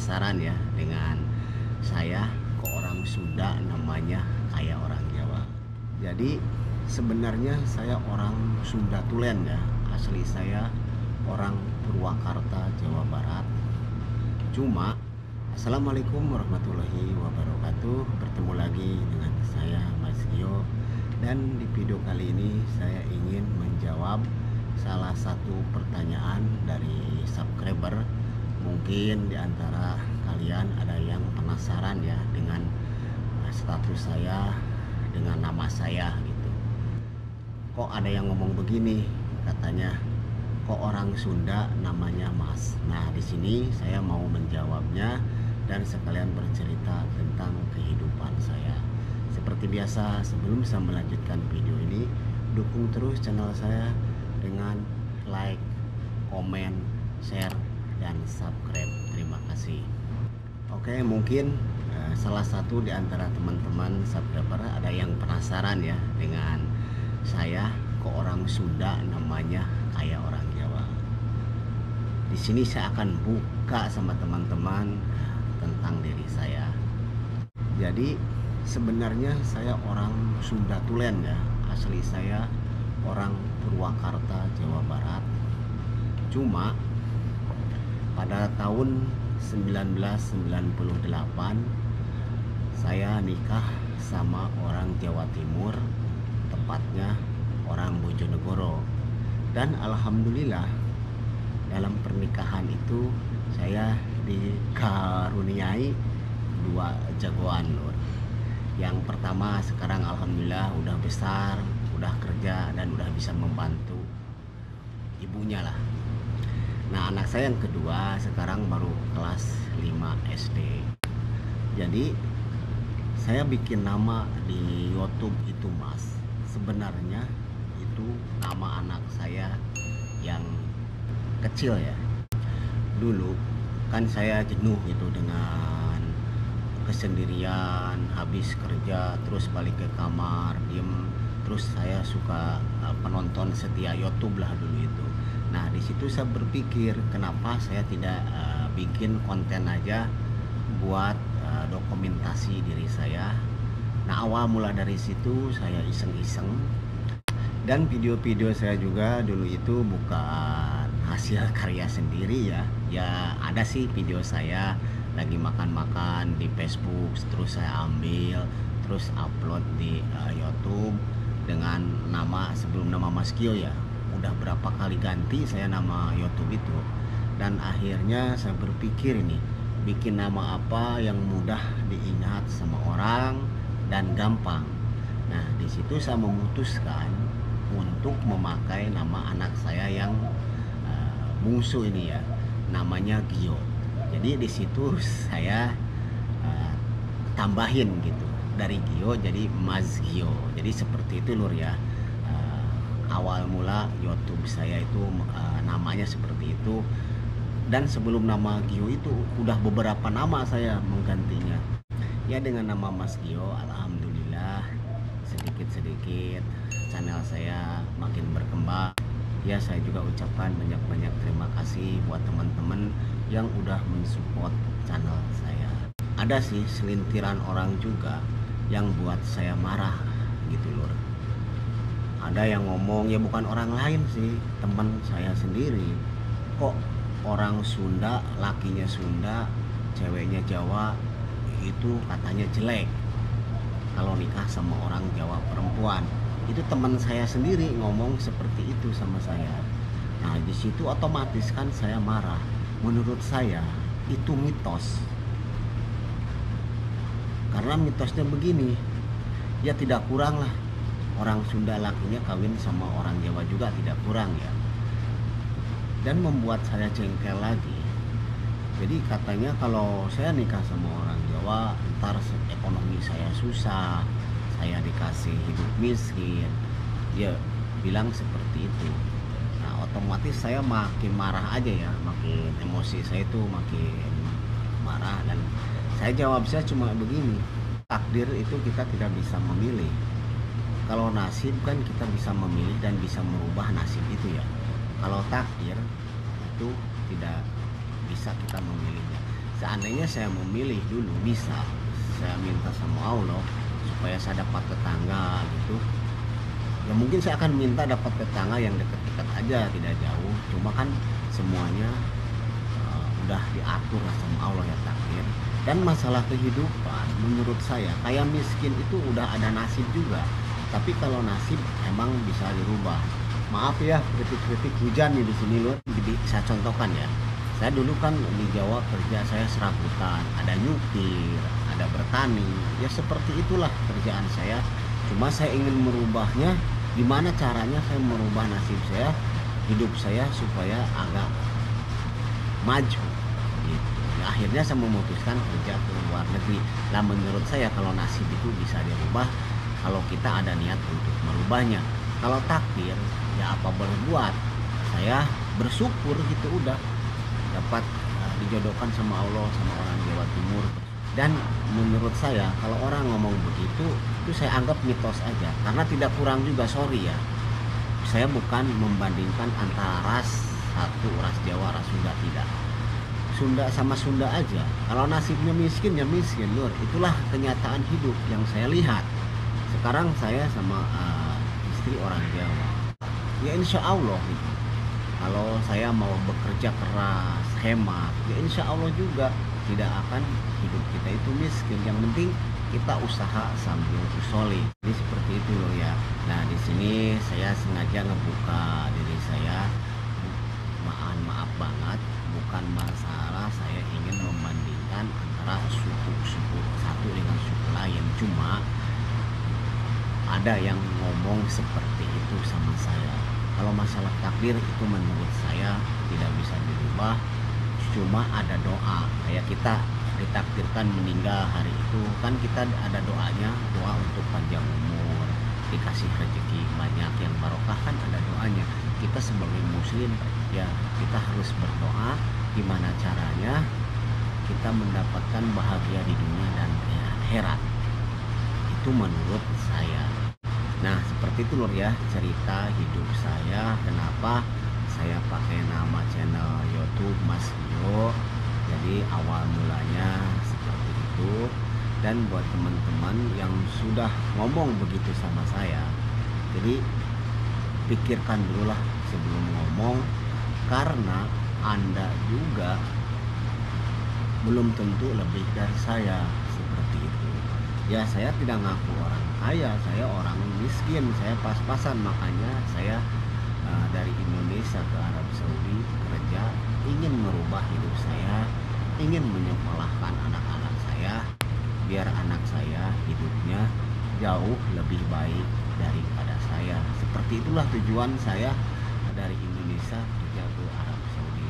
penasaran ya dengan saya, kok orang Sunda namanya kayak orang Jawa. Jadi sebenarnya saya orang Sunda Tulen ya, asli saya orang Purwakarta, Jawa Barat. Cuma Assalamualaikum warahmatullahi wabarakatuh. Bertemu lagi dengan saya Mas Gio. Dan di video kali ini saya ingin menjawab salah satu pertanyaan dari subscriber. Mungkin di antara kalian ada yang penasaran ya dengan status saya, dengan nama saya gitu. Kok ada yang ngomong begini, katanya kok orang Sunda namanya Mas. Nah, di sini saya mau menjawabnya dan sekalian bercerita tentang kehidupan saya. Seperti biasa, sebelum saya melanjutkan video ini, dukung terus channel saya dengan like, komen, share, dan subscribe. Terima kasih. Oke, mungkin salah satu di antara teman-teman subscriber ada yang penasaran ya dengan saya, kok orang Sunda namanya kayak orang Jawa. Di sini saya akan buka sama teman-teman tentang diri saya. Jadi sebenarnya saya orang Sunda Tulen ya, asli saya orang Purwakarta, Jawa Barat. Cuma pada tahun 1998 saya nikah sama orang Jawa Timur, tepatnya orang Bojonegoro. Dan alhamdulillah dalam pernikahan itu saya dikaruniai dua jagoan Lur. Yang pertama sekarang alhamdulillah udah besar, udah kerja dan udah bisa membantu ibunya lah. Nah, anak saya yang kedua sekarang baru kelas 5 SD. Jadi saya bikin nama di YouTube itu Mas. Sebenarnya itu nama anak saya yang kecil ya. Dulu kan saya jenuh gitu dengan kesendirian, habis kerja terus balik ke kamar diem, terus saya suka penonton setia YouTube lah dulu itu. Nah, di situ saya berpikir kenapa saya tidak bikin konten aja buat dokumentasi diri saya. Nah, awal mula dari situ saya iseng-iseng, dan video-video saya juga dulu itu bukan hasil karya sendiri ya. Ya ada sih video saya lagi makan-makan di Facebook, terus saya ambil, terus upload di YouTube dengan nama sebelum nama Mas Gio ya. Udah berapa kali ganti saya nama YouTube itu. Dan akhirnya saya berpikir ini bikin nama apa yang mudah diingat sama orang dan gampang. Nah, di situ saya memutuskan untuk memakai nama anak saya yang bungsu ini ya, namanya Gio. Jadi di situ saya tambahin gitu, dari Gio jadi Mas Gio. Jadi seperti itu Lur ya. Awal mula YouTube saya itu namanya seperti itu. Dan sebelum nama Gio itu udah beberapa nama saya menggantinya. Ya dengan nama Mas Gio, alhamdulillah sedikit-sedikit channel saya makin berkembang. Ya, saya juga ucapkan banyak-banyak terima kasih buat teman-teman yang udah mensupport channel saya. Ada sih selintiran orang juga yang buat saya marah gitu Lur. Ada yang ngomong, ya bukan orang lain sih, teman saya sendiri. Kok orang Sunda, lakinya Sunda, ceweknya Jawa, itu katanya jelek kalau nikah sama orang Jawa perempuan. Itu teman saya sendiri ngomong seperti itu sama saya. Nah, di situ otomatis kan saya marah. Menurut saya itu mitos. Karena mitosnya begini, ya tidak kurang lah orang Sunda lakinya kawin sama orang Jawa juga tidak kurang ya. Dan membuat saya jengkel lagi. Jadi katanya kalau saya nikah sama orang Jawa, ntar ekonomi saya susah, saya dikasih hidup miskin. Dia bilang seperti itu. Nah, otomatis saya makin marah aja ya, makin emosi saya itu makin marah. Dan saya jawab saya cuma begini, takdir itu kita tidak bisa memilih. Kalau nasib kan kita bisa memilih dan bisa merubah nasib itu ya. Kalau takdir itu tidak bisa kita memilihnya. Seandainya saya memilih dulu, bisa saya minta sama Allah supaya saya dapat tetangga gitu. Ya mungkin saya akan minta dapat tetangga yang dekat-dekat aja, tidak jauh. Cuma kan semuanya udah diatur sama Allah ya, takdir. Dan masalah kehidupan menurut saya kayak miskin itu udah ada nasib juga. Tapi kalau nasib emang bisa dirubah. Maaf ya, kritik-kritik hujan nih di sini loh. Jadi saya contohkan ya. Saya dulu kan di Jawa kerja saya serabutan, ada nyupir, ada bertani. Ya seperti itulah kerjaan saya. Cuma saya ingin merubahnya. Gimana caranya saya merubah nasib saya, hidup saya supaya agak maju gitu. Ya, akhirnya saya memutuskan kerja ke luar negeri. Nah menurut saya kalau nasib itu bisa dirubah kalau kita ada niat untuk merubahnya. Kalau takdir ya apa boleh buat, saya bersyukur gitu udah dapat dijodohkan sama Allah sama orang Jawa Timur. Dan menurut saya kalau orang ngomong begitu itu saya anggap mitos aja, karena tidak kurang juga, sorry ya, saya bukan membandingkan antara ras satu, ras Jawa, ras Sunda, tidak. Sunda sama Sunda aja, kalau nasibnya miskin ya miskin Lur, itulah kenyataan hidup yang saya lihat. Sekarang saya sama istri orang Jawa, ya insya Allah gitu. Kalau saya mau bekerja keras, hemat, ya insya Allah juga tidak akan hidup kita itu miskin. Yang penting kita usaha sambil usoli. Jadi seperti itu loh ya. Nah di sini saya sengaja ngebuka diri saya. Maaf banget, bukan masalah saya ingin membandingkan antara suku satu dengan suku lain. Cuma ada yang ngomong seperti itu sama saya. Kalau masalah takdir itu menurut saya tidak bisa dirubah. Cuma ada doa, kayak kita ditakdirkan meninggal hari itu kan kita ada doanya, doa untuk panjang umur, dikasih rezeki banyak yang barokah, kan ada doanya. Kita sebagai muslim ya kita harus berdoa gimana caranya kita mendapatkan bahagia di dunia dan akhirat. Itu menurut saya. Nah seperti itu Lur ya cerita hidup saya, kenapa saya pakai nama channel YouTube Mas Gio. Jadi awal mulanya seperti itu. Dan buat teman-teman yang sudah ngomong begitu sama saya, jadi pikirkan dulu lah sebelum ngomong, karena Anda juga belum tentu lebih dari saya, seperti itu. Ya saya tidak ngaku orang kaya, saya orang miskin, saya pas-pasan. Makanya saya dari Indonesia ke Arab Saudi kerja, ingin merubah hidup saya, ingin menyekolahkan anak-anak saya biar anak saya hidupnya jauh lebih baik daripada saya. Seperti itulah tujuan saya dari Indonesia kerja ke Arab Saudi.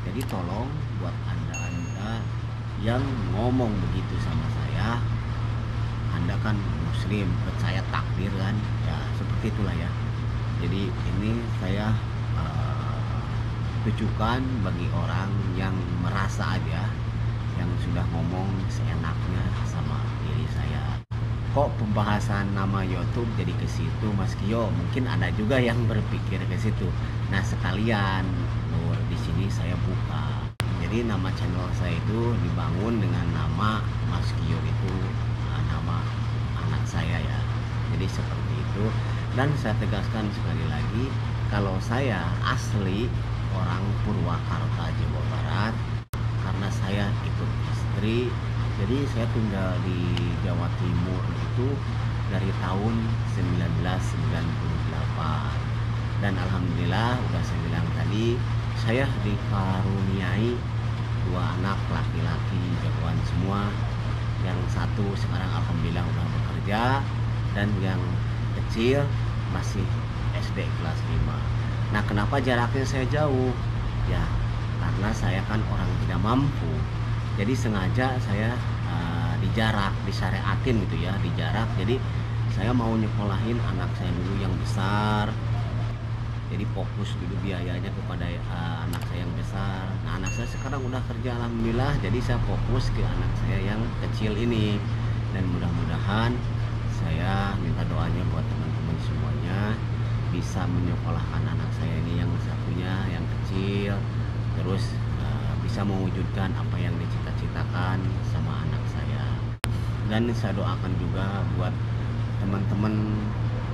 Jadi tolong buat anda yang ngomong begitu sama saya, Anda kan muslim, percaya takdir kan, ya seperti itulah ya. Jadi ini saya tujukan bagi orang yang merasa aja, yang sudah ngomong seenaknya sama diri saya. Kok pembahasan nama YouTube jadi ke situ Mas Gio? Mungkin ada juga yang berpikir ke situ. Nah sekalian Lur, di sini saya buka. Jadi nama channel saya itu dibangun dengan nama Mas Gio itu nama anak saya ya. Jadi seperti itu. Dan saya tegaskan sekali lagi, kalau saya asli orang Purwakarta, Jawa Barat, karena saya ikut istri, jadi saya tinggal di Jawa Timur itu dari tahun 1998. Dan alhamdulillah udah saya bilang tadi, saya dikaruniai 2 anak laki-laki jagoan semua. Yang satu sekarang alhamdulillah udah bekerja, dan yang kecil masih SD kelas 5. Nah kenapa jaraknya saya jauh? Ya karena saya kan orang tidak mampu. Jadi sengaja saya disyariatin gitu ya, dijarak. Jadi saya mau nyekolahin anak saya dulu yang besar. Jadi fokus dulu biayanya kepada anak saya yang besar. Nah anak saya sekarang udah kerja alhamdulillah. Jadi saya fokus ke anak saya yang kecil ini. Dan mudah-mudahan saya minta doanya buat teman-teman semuanya bisa menyekolahkan anak saya ini yang satunya yang kecil, terus bisa mewujudkan apa yang dicita-citakan Dan saya doakan juga buat teman-teman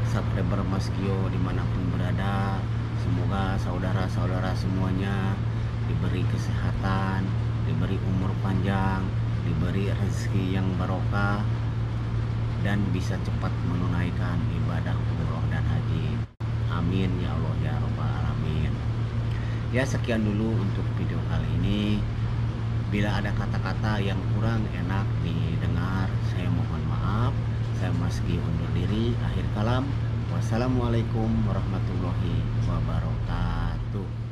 subscriber Mas Gio dimanapun berada, semoga saudara-saudara semuanya diberi kesehatan, diberi umur panjang, diberi rezeki yang barokah, dan bisa cepat menunaikan ibadah umroh dan haji. Amin ya Allah ya Rabbal Alamin. Ya, sekian dulu untuk video kali ini. Bila ada kata-kata yang kurang enak didengar, saya mohon maaf. Saya Mas Gio undur diri. Akhir kalam, wassalamualaikum warahmatullahi wabarakatuh.